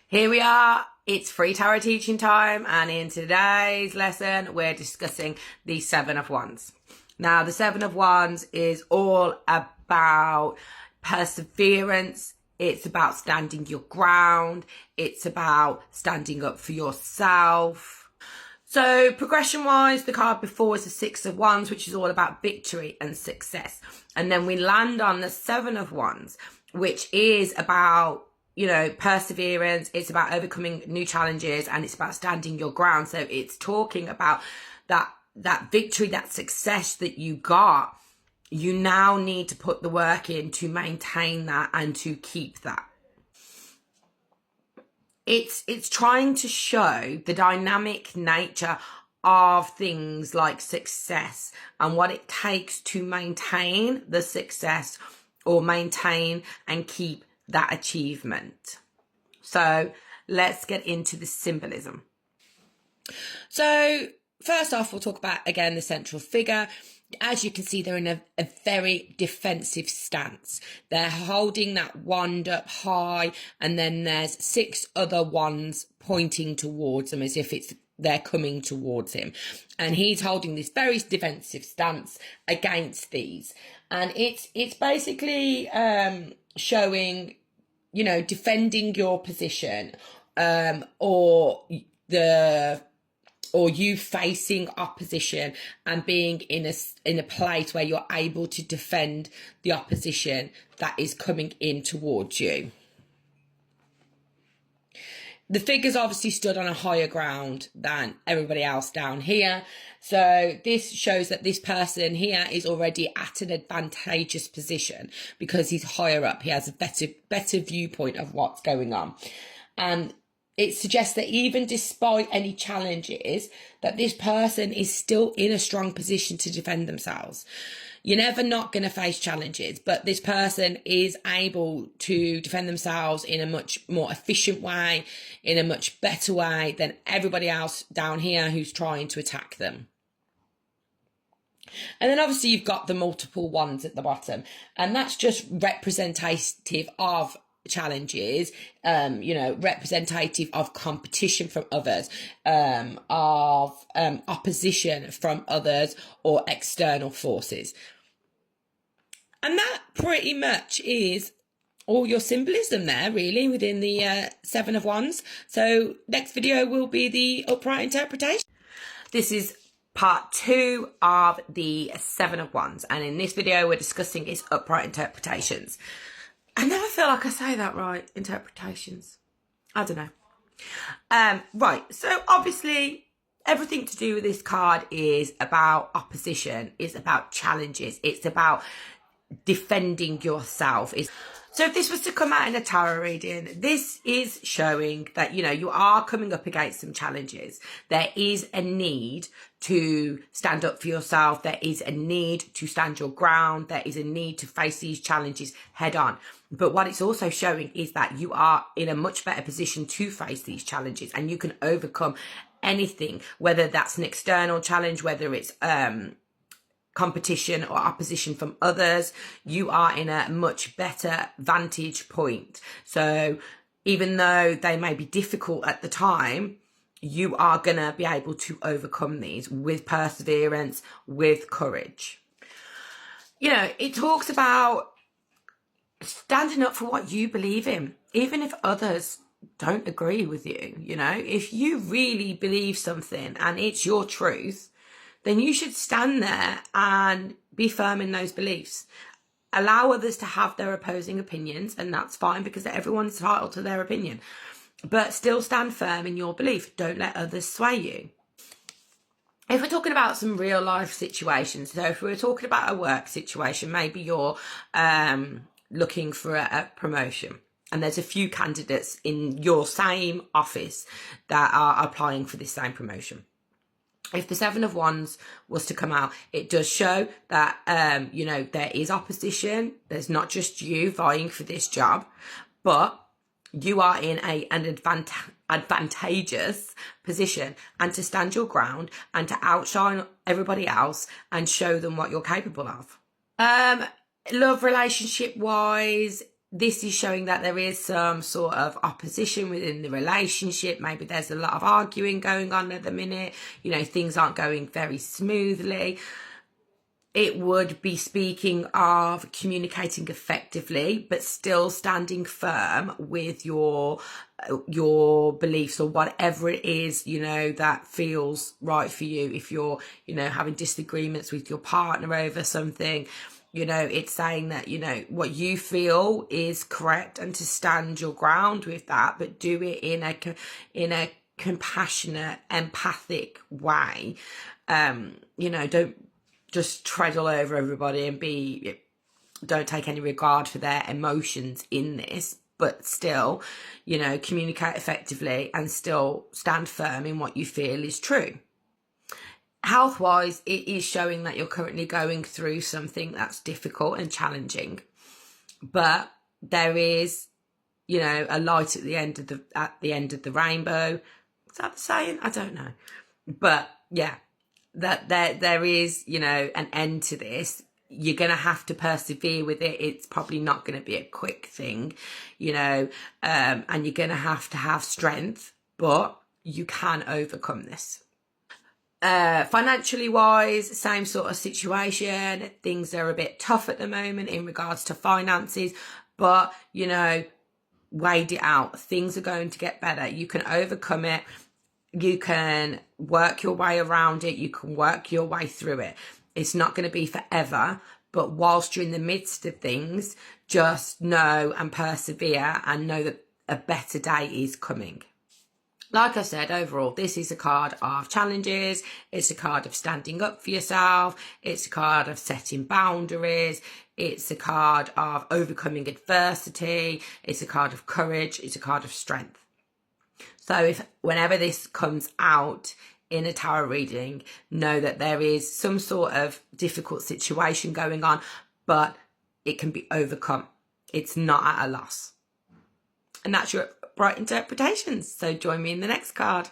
Here we are, it's free tarot teaching time, and in today's lesson we're discussing the Seven of Wands. Now the Seven of Wands is all about perseverance, it's about standing your ground, it's about standing up for yourself. So progression wise, the card before is the Six of Wands, which is all about victory and success. And then we land on the Seven of Wands, which is about perseverance, it's about overcoming new challenges, and it's about standing your ground. So it's talking about that victory, that success that you got. You now need to put the work in to maintain that and to keep that. It's trying to show the dynamic nature of things like success and what it takes to maintain the success or maintain and keep that achievement. So let's get into the symbolism. So first off, we'll talk about, again, the central figure. As you can see, they're in a very defensive stance. They're holding that wand up high, and then there's six other wands pointing towards them as if they're coming towards him. And he's holding this very defensive stance against these. And it's basically showing, defending your position, or you facing opposition and being in a place where you're able to defend the opposition that is coming in towards you. The figure's obviously stood on a higher ground than everybody else down here. So this shows that this person here is already at an advantageous position because he's higher up. He has a better viewpoint of what's going on. And it suggests that even despite any challenges, that this person is still in a strong position to defend themselves. You're never not going to face challenges, but this person is able to defend themselves in a much more efficient way, in a much better way than everybody else down here who's trying to attack them. And then obviously you've got the multiple wands at the bottom, and that's just representative of challenges, representative of competition from others, of opposition from others or external forces. And that pretty much is all your symbolism there, really, within the Seven of Wands. So next video will be the upright interpretation. This is part 2 of the Seven of Wands, and in this video we're discussing its upright interpretations. I never feel like I say that right, interpretations. I don't know. Right, so obviously everything to do with this card is about opposition, it's about challenges, it's about defending yourself. So if this was to come out in a tarot reading, this is showing that, you are coming up against some challenges. There is a need to stand up for yourself. There is a need to stand your ground. There is a need to face these challenges head on. But what it's also showing is that you are in a much better position to face these challenges, and you can overcome anything, whether that's an external challenge, whether it's competition or opposition from others. You are in a much better vantage point. So even though they may be difficult at the time, you are going to be able to overcome these with perseverance, with courage. It talks about standing up for what you believe in, even if others don't agree with you. If you really believe something and it's your truth, then you should stand there and be firm in those beliefs. Allow others to have their opposing opinions, and that's fine because everyone's entitled to their opinion. But still stand firm in your belief. Don't let others sway you. If we're talking about some real life situations, so if we're talking about a work situation, maybe you're looking for a promotion, and there's a few candidates in your same office that are applying for this same promotion. If the Seven of Wands was to come out, it does show that, there is opposition. There's not just you vying for this job, but you are in an advantageous position, and to stand your ground and to outshine everybody else and show them what you're capable of. Love relationship wise, this is showing that there is some sort of opposition within the relationship. Maybe there's a lot of arguing going on at the minute. You know, things aren't going very smoothly. It would be speaking of communicating effectively, but still standing firm with your beliefs or whatever it is, you know, that feels right for you. If you're, you know, having disagreements with your partner over something, you know, it's saying that, you know, what you feel is correct and to stand your ground with that, but do it in a compassionate, empathic way. You know, don't just tread all over everybody and don't take any regard for their emotions in this, but still, you know, communicate effectively and still stand firm in what you feel is true. Health-wise, it is showing that you're currently going through something that's difficult and challenging, but there is, you know, a light at the end of the rainbow. Is that the saying? I don't know, but yeah, that there is, you know, an end to this. You're going to have to persevere with it. It's probably not going to be a quick thing, you know, and you're going to have strength, but you can overcome this. Financially wise, same sort of situation. Things are a bit tough at the moment in regards to finances, but, you know, wade it out. Things are going to get better. You can overcome it. You can work your way around it. You can work your way through it. It's not going to be forever, but whilst you're in the midst of things, just know and persevere and know that a better day is coming. Like I said, overall, this is a card of challenges. It's a card of standing up for yourself. It's a card of setting boundaries. It's a card of overcoming adversity. It's a card of courage. It's a card of strength. So whenever this comes out in a tarot reading, know that there is some sort of difficult situation going on, but it can be overcome. It's not at a loss. And that's your bright interpretations. So join me in the next card.